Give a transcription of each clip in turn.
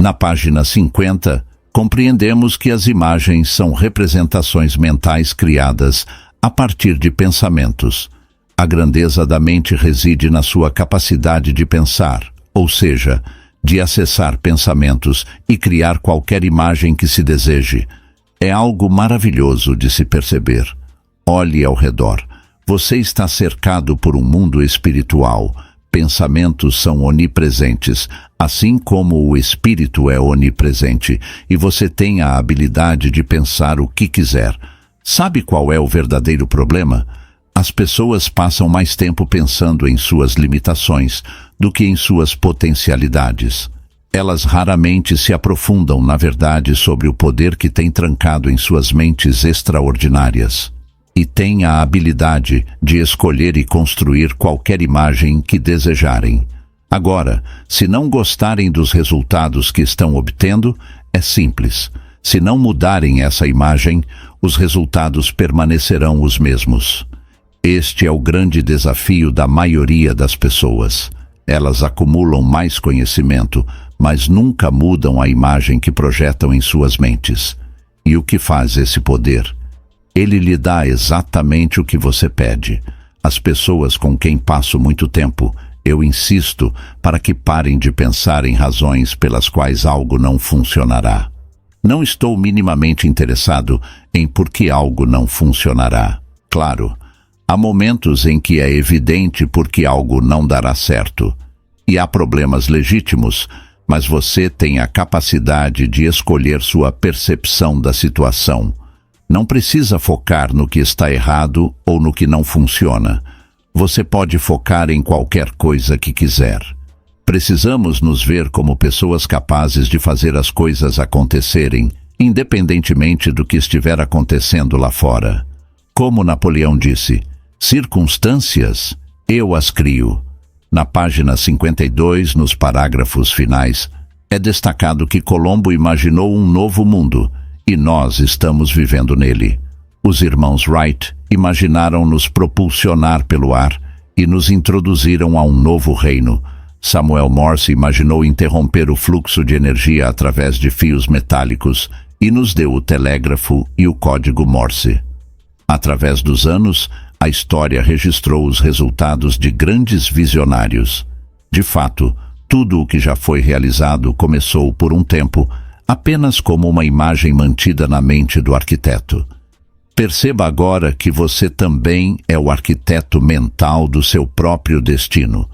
Na página 50, compreendemos que as imagens são representações mentais criadas a partir de pensamentos. A grandeza da mente reside na sua capacidade de pensar, ou seja, de acessar pensamentos e criar qualquer imagem que se deseje. É algo maravilhoso de se perceber. Olhe ao redor. Você está cercado por um mundo espiritual. Pensamentos são onipresentes, assim como o espírito é onipresente, e você tem a habilidade de pensar o que quiser. Sabe qual é o verdadeiro problema? As pessoas passam mais tempo pensando em suas limitações do que em suas potencialidades. Elas raramente se aprofundam, na verdade, sobre o poder que tem trancado em suas mentes extraordinárias. E têm a habilidade de escolher e construir qualquer imagem que desejarem. Agora, se não gostarem dos resultados que estão obtendo, é simples. Se não mudarem essa imagem, os resultados permanecerão os mesmos. Este é o grande desafio da maioria das pessoas. Elas acumulam mais conhecimento, mas nunca mudam a imagem que projetam em suas mentes. E o que faz esse poder? Ele lhe dá exatamente o que você pede. As pessoas com quem passo muito tempo, eu insisto para que parem de pensar em razões pelas quais algo não funcionará. Não estou minimamente interessado em por que algo não funcionará. Claro, há momentos em que é evidente por que algo não dará certo. E há problemas legítimos, mas você tem a capacidade de escolher sua percepção da situação. Não precisa focar no que está errado ou no que não funciona. Você pode focar em qualquer coisa que quiser. Precisamos nos ver como pessoas capazes de fazer as coisas acontecerem, independentemente do que estiver acontecendo lá fora. Como Napoleão disse, circunstâncias, eu as crio. Na página 52, nos parágrafos finais, é destacado que Colombo imaginou um novo mundo, e nós estamos vivendo nele. Os irmãos Wright imaginaram nos propulsionar pelo ar e nos introduziram a um novo reino. Samuel Morse imaginou interromper o fluxo de energia através de fios metálicos e nos deu o telégrafo e o código Morse. Através dos anos, a história registrou os resultados de grandes visionários. De fato, tudo o que já foi realizado começou por um tempo apenas como uma imagem mantida na mente do arquiteto. Perceba agora que você também é o arquiteto mental do seu próprio destino.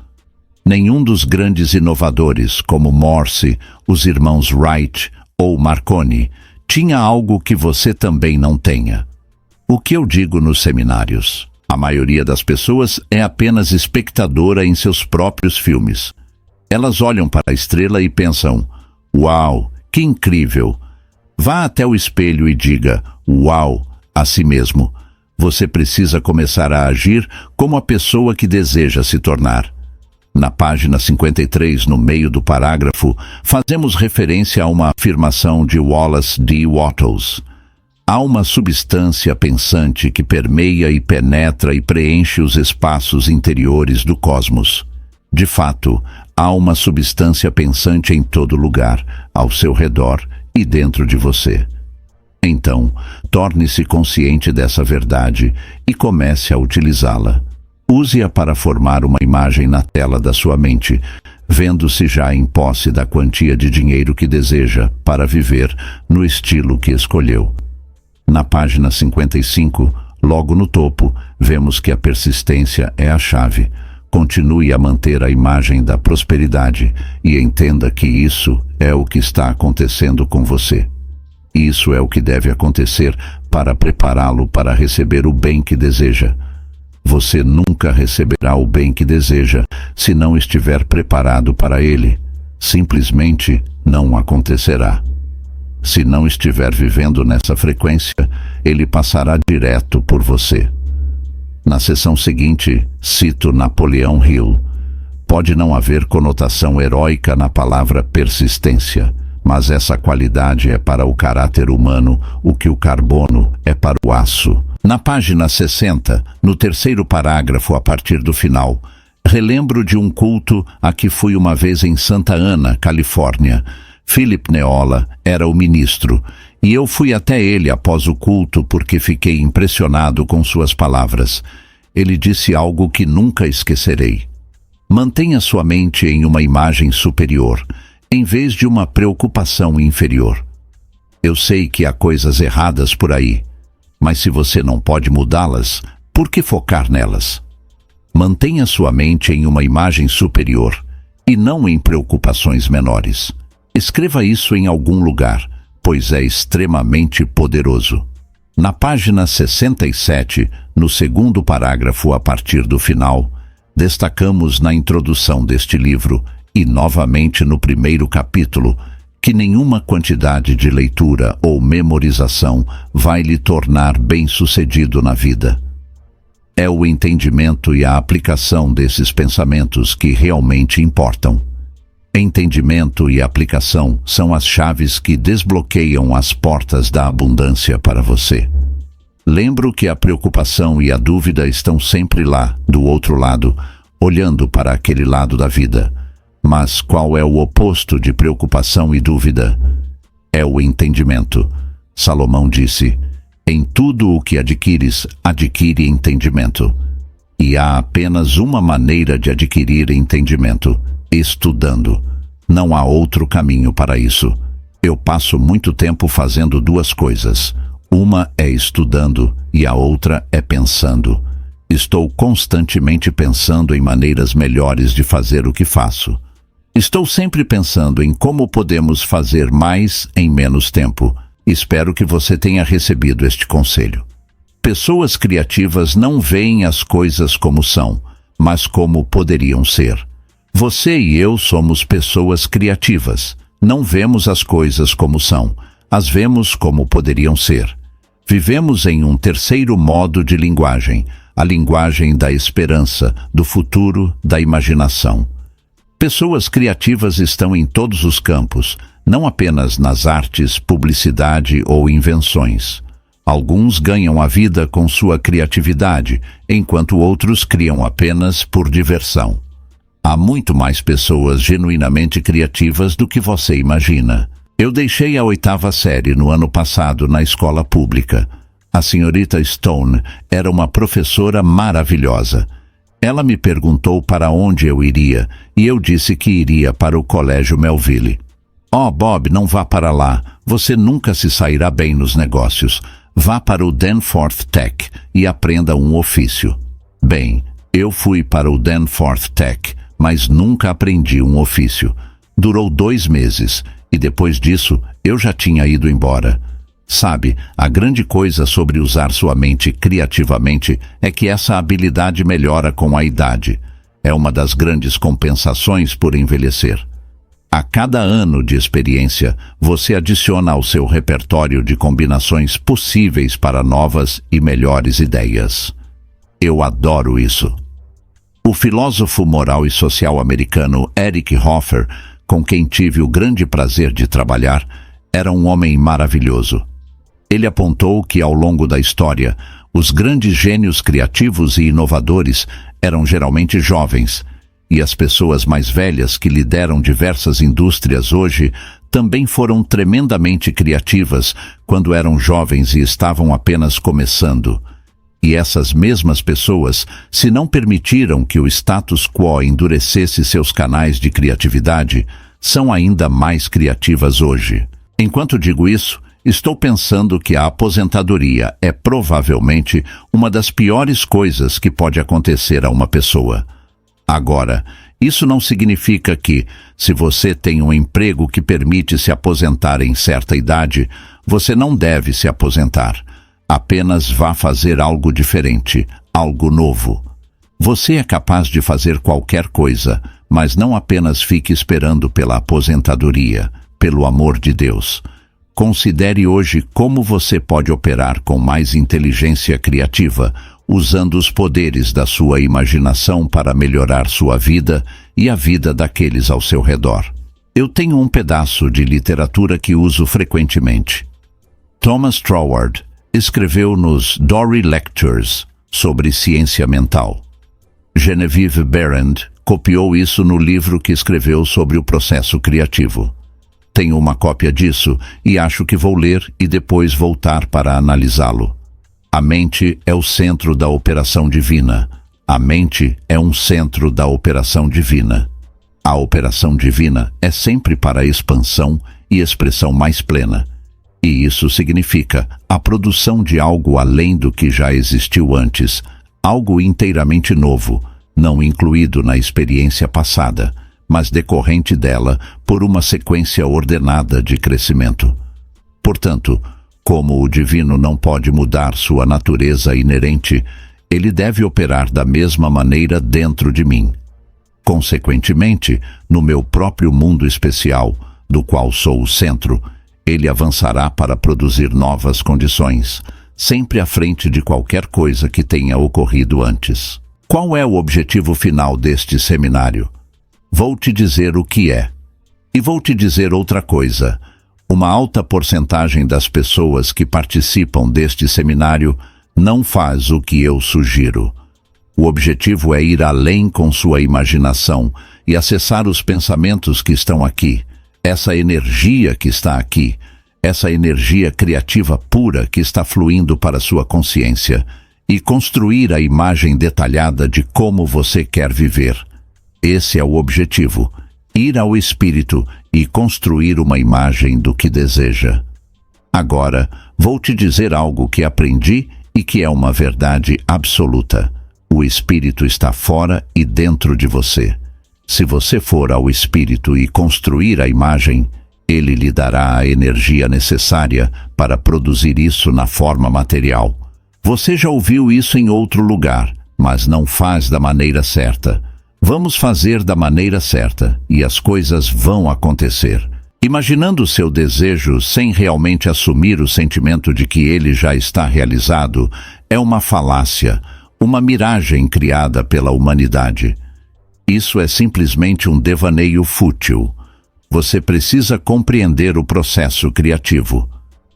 Nenhum dos grandes inovadores, como Morse, os irmãos Wright ou Marconi, tinha algo que você também não tenha. O que eu digo nos seminários? A maioria das pessoas é apenas espectadora em seus próprios filmes. Elas olham para a estrela e pensam, uau, que incrível! Vá até o espelho e diga, uau, a si mesmo. Você precisa começar a agir como a pessoa que deseja se tornar. Na página 53, no meio do parágrafo, fazemos referência a uma afirmação de Wallace D. Wattles. Há uma substância pensante que permeia e penetra e preenche os espaços interiores do cosmos. De fato, há uma substância pensante em todo lugar, ao seu redor e dentro de você. Então, torne-se consciente dessa verdade e comece a utilizá-la. Use-a para formar uma imagem na tela da sua mente, vendo-se já em posse da quantia de dinheiro que deseja para viver no estilo que escolheu. Na página 55, logo no topo, vemos que a persistência é a chave. Continue a manter a imagem da prosperidade e entenda que isso é o que está acontecendo com você. Isso é o que deve acontecer para prepará-lo para receber o bem que deseja. Você nunca receberá o bem que deseja se não estiver preparado para ele. Simplesmente não acontecerá. Se não estiver vivendo nessa frequência, ele passará direto por você. Na seção seguinte, cito Napoleão Hill. Pode não haver conotação heróica na palavra persistência, mas essa qualidade é para o caráter humano o que o carbono é para o aço. Na página 60, no terceiro parágrafo a partir do final, relembro de um culto a que fui uma vez em Santa Ana, Califórnia. Philip Neola, era o ministro, e eu fui até ele após o culto porque fiquei impressionado com suas palavras. Ele disse algo que nunca esquecerei. Mantenha sua mente em uma imagem superior, em vez de uma preocupação inferior. Eu sei que há coisas erradas por aí, mas se você não pode mudá-las, por que focar nelas? Mantenha sua mente em uma imagem superior e não em preocupações menores. Escreva isso em algum lugar, pois é extremamente poderoso. Na página 67, no segundo parágrafo a partir do final, destacamos na introdução deste livro e novamente no primeiro capítulo que nenhuma quantidade de leitura ou memorização vai lhe tornar bem-sucedido na vida. É o entendimento e a aplicação desses pensamentos que realmente importam. Entendimento e aplicação são as chaves que desbloqueiam as portas da abundância para você. Lembro que a preocupação e a dúvida estão sempre lá, do outro lado, olhando para aquele lado da vida. Mas qual é o oposto de preocupação e dúvida? É o entendimento. Salomão disse: em tudo o que adquires, adquire entendimento. E há apenas uma maneira de adquirir entendimento: estudando. Não há outro caminho para isso. Eu passo muito tempo fazendo duas coisas. Uma é estudando e a outra é pensando. Estou constantemente pensando em maneiras melhores de fazer o que faço. Estou sempre pensando em como podemos fazer mais em menos tempo. Espero que você tenha recebido este conselho. Pessoas criativas não veem as coisas como são, mas como poderiam ser. Você e eu somos pessoas criativas. Não vemos as coisas como são, as vemos como poderiam ser. Vivemos em um terceiro modo de linguagem, a linguagem da esperança, do futuro, da imaginação. Pessoas criativas estão em todos os campos, não apenas nas artes, publicidade ou invenções. Alguns ganham a vida com sua criatividade, enquanto outros criam apenas por diversão. Há muito mais pessoas genuinamente criativas do que você imagina. Eu deixei a 8ª série no ano passado na escola pública. A senhorita Stone era uma professora maravilhosa. Ela me perguntou para onde eu iria, e eu disse que iria para o Colégio Melville. Oh, Bob, não vá para lá. Você nunca se sairá bem nos negócios. Vá para o Danforth Tech e aprenda um ofício. Bem, eu fui para o Danforth Tech, mas nunca aprendi um ofício. Durou 2 meses, e depois disso eu já tinha ido embora. Sabe, a grande coisa sobre usar sua mente criativamente é que essa habilidade melhora com a idade. É uma das grandes compensações por envelhecer. A cada ano de experiência, você adiciona ao seu repertório de combinações possíveis para novas e melhores ideias. Eu adoro isso. O filósofo moral e social americano Eric Hoffer, com quem tive o grande prazer de trabalhar, era um homem maravilhoso. Ele apontou que, ao longo da história, os grandes gênios criativos e inovadores eram geralmente jovens, e as pessoas mais velhas que lideram diversas indústrias hoje também foram tremendamente criativas quando eram jovens e estavam apenas começando. E essas mesmas pessoas, se não permitiram que o status quo endurecesse seus canais de criatividade, são ainda mais criativas hoje. Enquanto digo isso, estou pensando que a aposentadoria é provavelmente uma das piores coisas que pode acontecer a uma pessoa. Agora, isso não significa que, se você tem um emprego que permite se aposentar em certa idade, você não deve se aposentar. Apenas vá fazer algo diferente, algo novo. Você é capaz de fazer qualquer coisa, mas não apenas fique esperando pela aposentadoria, pelo amor de Deus. Considere hoje como você pode operar com mais inteligência criativa, usando os poderes da sua imaginação para melhorar sua vida e a vida daqueles ao seu redor. Eu tenho um pedaço de literatura que uso frequentemente. Thomas Troward escreveu nos Dory Lectures sobre ciência mental. Genevieve Behrend copiou isso no livro que escreveu sobre o processo criativo. Tenho uma cópia disso e acho que vou ler e depois voltar para analisá-lo. A mente é o centro da operação divina. A mente é um centro da operação divina. A operação divina é sempre para a expansão e expressão mais plena. E isso significa a produção de algo além do que já existiu antes, algo inteiramente novo, não incluído na experiência passada, mas decorrente dela por uma sequência ordenada de crescimento. Portanto, como o divino não pode mudar sua natureza inerente, ele deve operar da mesma maneira dentro de mim. Consequentemente, no meu próprio mundo especial, do qual sou o centro, ele avançará para produzir novas condições, sempre à frente de qualquer coisa que tenha ocorrido antes. Qual é o objetivo final deste seminário? Vou te dizer o que é. E vou te dizer outra coisa. Uma alta porcentagem das pessoas que participam deste seminário não faz o que eu sugiro. O objetivo é ir além com sua imaginação e acessar os pensamentos que estão aqui, essa energia que está aqui, essa energia criativa pura que está fluindo para sua consciência, e construir a imagem detalhada de como você quer viver. Esse é o objetivo, ir ao espírito e construir uma imagem do que deseja. Agora, vou te dizer algo que aprendi e que é uma verdade absoluta. O espírito está fora e dentro de você. Se você for ao espírito e construir a imagem, ele lhe dará a energia necessária para produzir isso na forma material. Você já ouviu isso em outro lugar, mas não faz da maneira certa. Vamos fazer da maneira certa e as coisas vão acontecer. Imaginando seu desejo sem realmente assumir o sentimento de que ele já está realizado, é uma falácia, uma miragem criada pela humanidade. Isso é simplesmente um devaneio fútil. Você precisa compreender o processo criativo.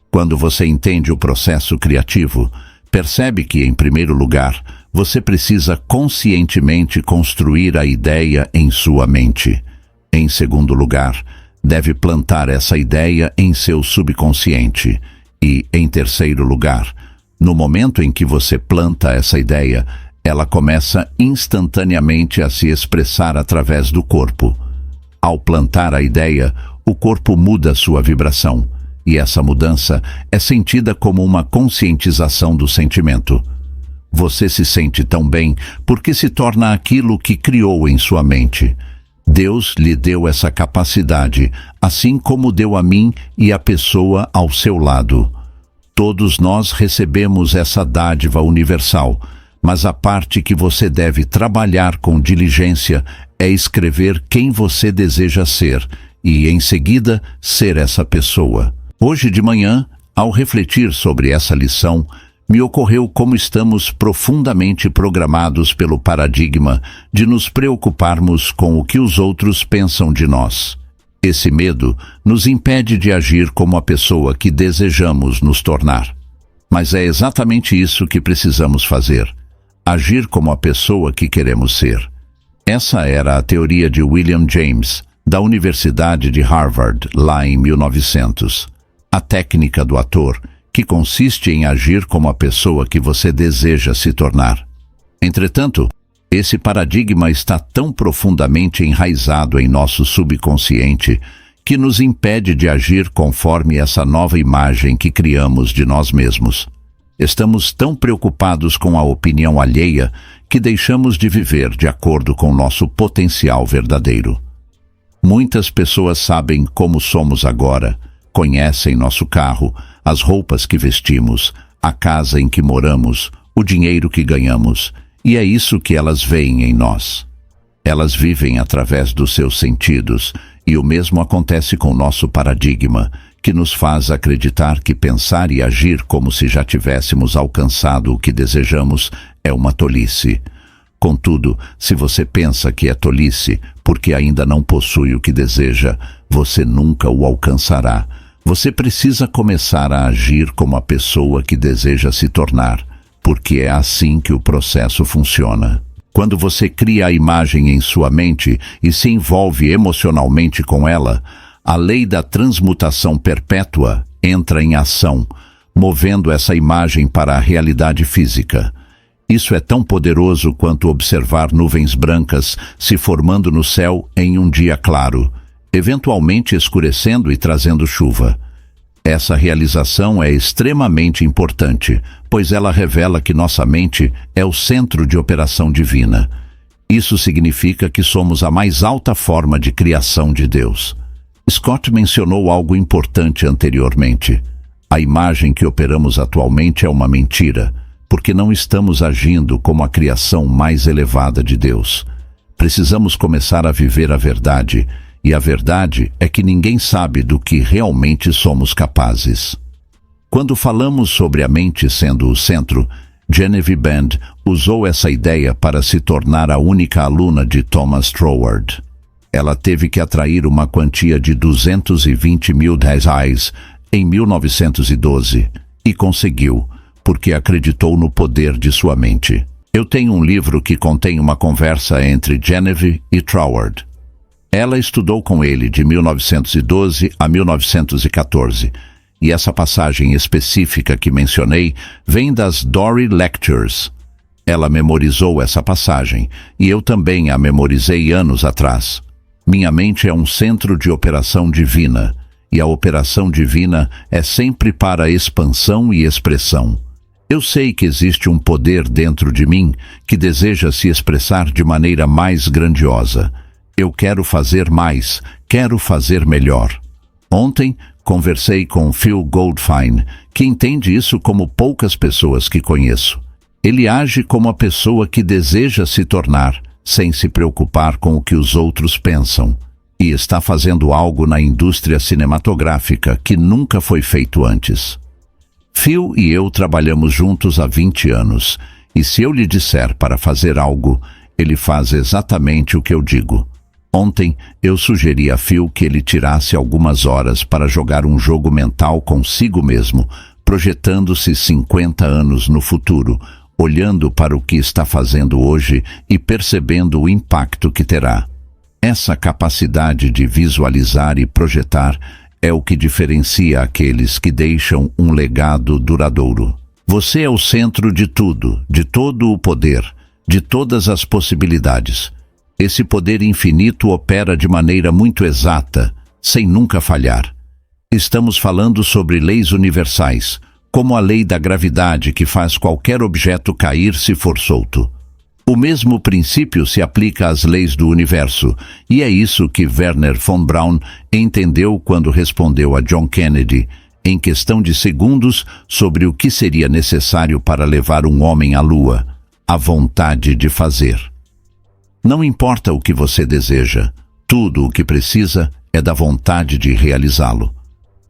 Quando você entende o processo criativo, percebe que, em primeiro lugar, você precisa conscientemente construir a ideia em sua mente. Em segundo lugar, deve plantar essa ideia em seu subconsciente. E, em terceiro lugar, no momento em que você planta essa ideia, ela começa instantaneamente a se expressar através do corpo. Ao plantar a ideia, o corpo muda sua vibração, e essa mudança é sentida como uma conscientização do sentimento. Você se sente tão bem porque se torna aquilo que criou em sua mente. Deus lhe deu essa capacidade, assim como deu a mim e a pessoa ao seu lado. Todos nós recebemos essa dádiva universal, mas a parte que você deve trabalhar com diligência é escrever quem você deseja ser e, em seguida, ser essa pessoa. Hoje de manhã, ao refletir sobre essa lição, me ocorreu como estamos profundamente programados pelo paradigma de nos preocuparmos com o que os outros pensam de nós. Esse medo nos impede de agir como a pessoa que desejamos nos tornar. Mas é exatamente isso que precisamos fazer: agir como a pessoa que queremos ser. Essa era a teoria de William James, da Universidade de Harvard, lá em 1900. A técnica do ator, que consiste em agir como a pessoa que você deseja se tornar. Entretanto, esse paradigma está tão profundamente enraizado em nosso subconsciente que nos impede de agir conforme essa nova imagem que criamos de nós mesmos. Estamos tão preocupados com a opinião alheia que deixamos de viver de acordo com nosso potencial verdadeiro. Muitas pessoas sabem como somos agora, conhecem nosso carro, as roupas que vestimos, a casa em que moramos, o dinheiro que ganhamos, e é isso que elas veem em nós. Elas vivem através dos seus sentidos, e o mesmo acontece com nosso paradigma, que nos faz acreditar que pensar e agir como se já tivéssemos alcançado o que desejamos é uma tolice. Contudo, se você pensa que é tolice porque ainda não possui o que deseja, você nunca o alcançará. Você precisa começar a agir como a pessoa que deseja se tornar, porque é assim que o processo funciona. Quando você cria a imagem em sua mente e se envolve emocionalmente com ela, a lei da transmutação perpétua entra em ação, movendo essa imagem para a realidade física. Isso é tão poderoso quanto observar nuvens brancas se formando no céu em um dia claro, eventualmente escurecendo e trazendo chuva. Essa realização é extremamente importante, pois ela revela que nossa mente é o centro de operação divina. Isso significa que somos a mais alta forma de criação de Deus. Scott mencionou algo importante anteriormente. A imagem que operamos atualmente é uma mentira, porque não estamos agindo como a criação mais elevada de Deus. Precisamos começar a viver a verdade, e a verdade é que ninguém sabe do que realmente somos capazes. Quando falamos sobre a mente sendo o centro, Genevieve Band usou essa ideia para se tornar a única aluna de Thomas Troward. Ela teve que atrair uma quantia de R$220 mil em 1912 e conseguiu, porque acreditou no poder de sua mente. Eu tenho um livro que contém uma conversa entre Genevieve e Troward. Ela estudou com ele de 1912 a 1914, e essa passagem específica que mencionei vem das Dory Lectures. Ela memorizou essa passagem, e eu também a memorizei anos atrás. Minha mente é um centro de operação divina, e a operação divina é sempre para expansão e expressão. Eu sei que existe um poder dentro de mim que deseja se expressar de maneira mais grandiosa. Eu quero fazer mais, quero fazer melhor. Ontem, conversei com Phil Goldfine, que entende isso como poucas pessoas que conheço. Ele age como a pessoa que deseja se tornar, sem se preocupar com o que os outros pensam, e está fazendo algo na indústria cinematográfica que nunca foi feito antes. Phil e eu trabalhamos juntos há 20 anos, e se eu lhe disser para fazer algo, ele faz exatamente o que eu digo. Ontem, eu sugeri a Phil que ele tirasse algumas horas para jogar um jogo mental consigo mesmo, projetando-se 50 anos no futuro, olhando para o que está fazendo hoje e percebendo o impacto que terá. Essa capacidade de visualizar e projetar é o que diferencia aqueles que deixam um legado duradouro. Você é o centro de tudo, de todo o poder, de todas as possibilidades. Esse poder infinito opera de maneira muito exata, sem nunca falhar. Estamos falando sobre leis universais, como a lei da gravidade que faz qualquer objeto cair se for solto. O mesmo princípio se aplica às leis do universo, e é isso que Wernher von Braun entendeu quando respondeu a John Kennedy, em questão de segundos, sobre o que seria necessário para levar um homem à Lua: a vontade de fazer. Não importa o que você deseja, tudo o que precisa é da vontade de realizá-lo.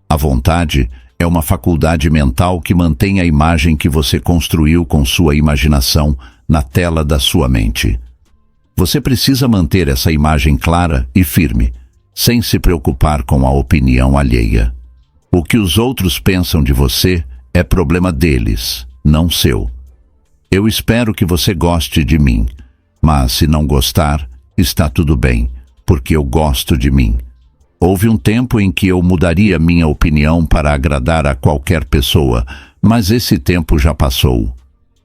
A vontade é uma faculdade mental que mantém a imagem que você construiu com sua imaginação na tela da sua mente. Você precisa manter essa imagem clara e firme, sem se preocupar com a opinião alheia. O que os outros pensam de você é problema deles, não seu. Eu espero que você goste de mim. Mas se não gostar, está tudo bem, porque eu gosto de mim. Houve um tempo em que eu mudaria minha opinião para agradar a qualquer pessoa, mas esse tempo já passou.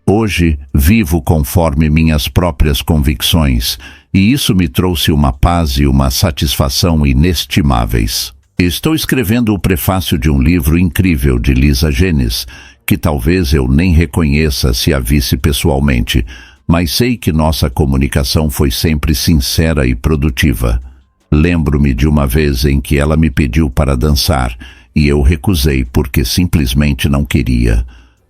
Hoje, vivo conforme minhas próprias convicções, e isso me trouxe uma paz e uma satisfação inestimáveis. Estou escrevendo o prefácio de um livro incrível de Lisa Genes, que talvez eu nem reconheça se a visse pessoalmente, mas sei que nossa comunicação foi sempre sincera e produtiva. Lembro-me de uma vez em que ela me pediu para dançar, e eu recusei porque simplesmente não queria.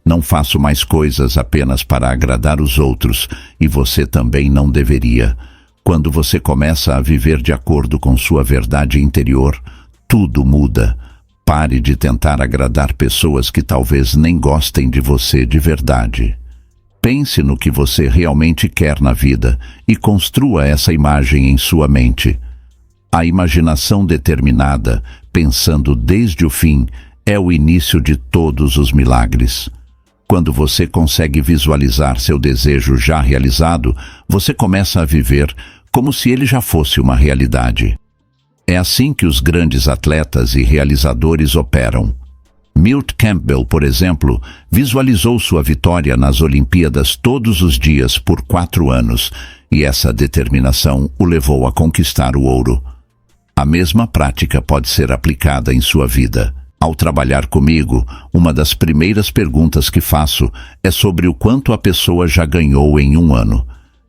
Não faço mais coisas apenas para agradar os outros, e você também não deveria. Quando você começa a viver de acordo com sua verdade interior, tudo muda. Pare de tentar agradar pessoas que talvez nem gostem de você de verdade. Pense no que você realmente quer na vida e construa essa imagem em sua mente. A imaginação determinada, pensando desde o fim, é o início de todos os milagres. Quando você consegue visualizar seu desejo já realizado, você começa a viver como se ele já fosse uma realidade. É assim que os grandes atletas e realizadores operam. Milt Campbell, por exemplo, visualizou sua vitória nas Olimpíadas todos os dias por 4 anos, e essa determinação o levou a conquistar o ouro. A mesma prática pode ser aplicada em sua vida. Ao trabalhar comigo, uma das primeiras perguntas que faço é sobre o quanto a pessoa já ganhou em um ano.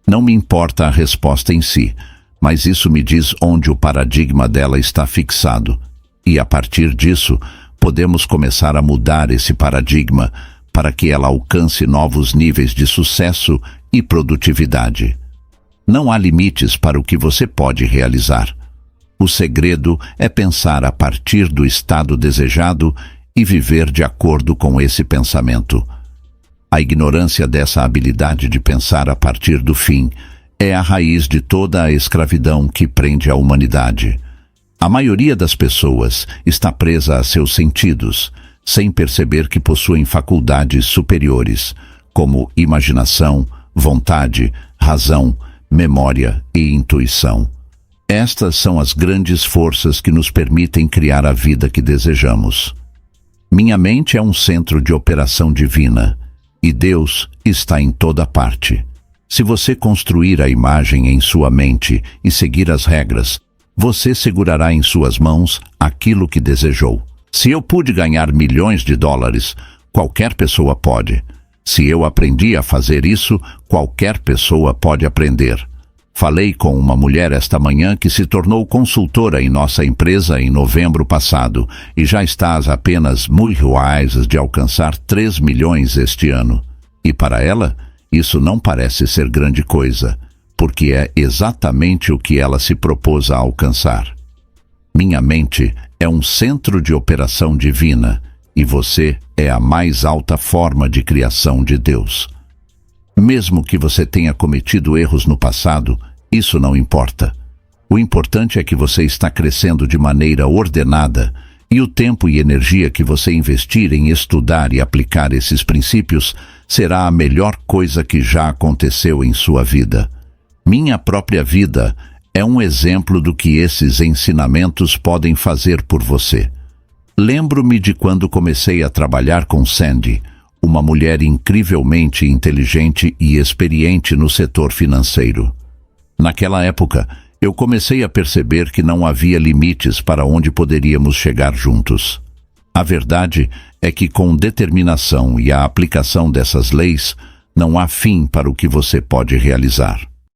Não me importa a resposta em si, mas isso me diz onde o paradigma dela está fixado. E a partir disso, podemos começar a mudar esse paradigma para que ela alcance novos níveis de sucesso e produtividade. Não há limites para o que você pode realizar. O segredo é pensar a partir do estado desejado e viver de acordo com esse pensamento. A ignorância dessa habilidade de pensar a partir do fim é a raiz de toda a escravidão que prende a humanidade. A maioria das pessoas está presa a seus sentidos, sem perceber que possuem faculdades superiores, como imaginação, vontade, razão, memória e intuição. Estas são as grandes forças que nos permitem criar a vida que desejamos. Minha mente é um centro de operação divina, e Deus está em toda parte. Se você construir a imagem em sua mente e seguir as regras, você segurará em suas mãos aquilo que desejou. Se eu pude ganhar milhões de dólares, qualquer pessoa pode. Se eu aprendi a fazer isso, qualquer pessoa pode aprender. Falei com uma mulher esta manhã que se tornou consultora em nossa empresa em novembro passado e já está a apenas R$ de alcançar 3 milhões este ano. E para ela, isso não parece ser grande coisa, porque é exatamente o que ela se propôs a alcançar. Minha mente é um centro de operação divina e você é a mais alta forma de criação de Deus. Mesmo que você tenha cometido erros no passado, isso não importa. O importante é que você está crescendo de maneira ordenada e o tempo e energia que você investir em estudar e aplicar esses princípios será a melhor coisa que já aconteceu em sua vida. Minha própria vida é um exemplo do que esses ensinamentos podem fazer por você. Lembro-me de quando comecei a trabalhar com Sandy, uma mulher incrivelmente inteligente e experiente no setor financeiro. Naquela época, eu comecei a perceber que não havia limites para onde poderíamos chegar juntos. A verdade é que com determinação e a aplicação dessas leis, não há fim para o que você pode realizar.